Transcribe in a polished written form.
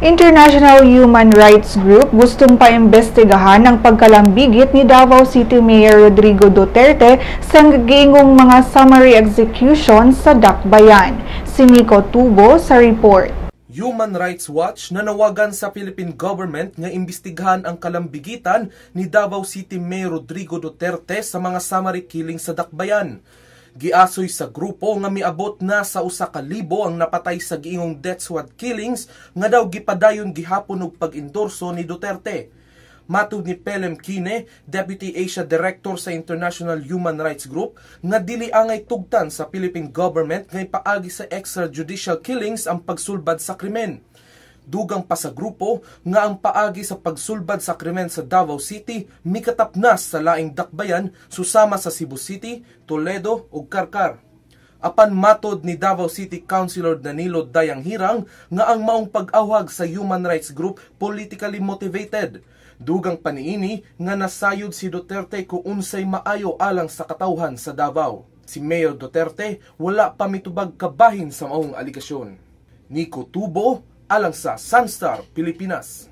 International Human Rights Group gustong paimbestigahan ang pagkalambigit ni Davao City Mayor Rodrigo Duterte sa gingong mga summary execution sa Dakbayan. Si Nico Tubo sa report. Human Rights Watch nanawagan sa Philippine government nga imbestigahan ang kalambigitan ni Davao City Mayor Rodrigo Duterte sa mga summary killing sa Dakbayan. Giasoy sa grupo nga miabot na sa 1,000 ang napatay sa giingong death squad killings nga daw gipadayon gihapon og pag-endorso ni Duterte. Matud ni Pelem Kine, Deputy Asia Director sa International Human Rights Group, nga dili angay tugtan sa Philippine government nga ipaagi sa extrajudicial killings ang pagsulbad sa krimen. Dugang pa sa grupo nga ang paagi sa pagsulbad sa krimen sa Davao City mikatapnas sa laing dakbayan susama sa Cebu City, Toledo ug Carcar. Apan matod ni Davao City Councilor Danilo Dayanghirang nga ang maong pag-awhag sa Human Rights Group politically motivated. Dugang paniini nga nasayod si Duterte kung unsay maayo alang sa katawhan sa Davao. Si Mayor Duterte wala pa mitubag kabahin sa maong aligasyon. Nico Tubo, alang sa Sunstar Pilipinas.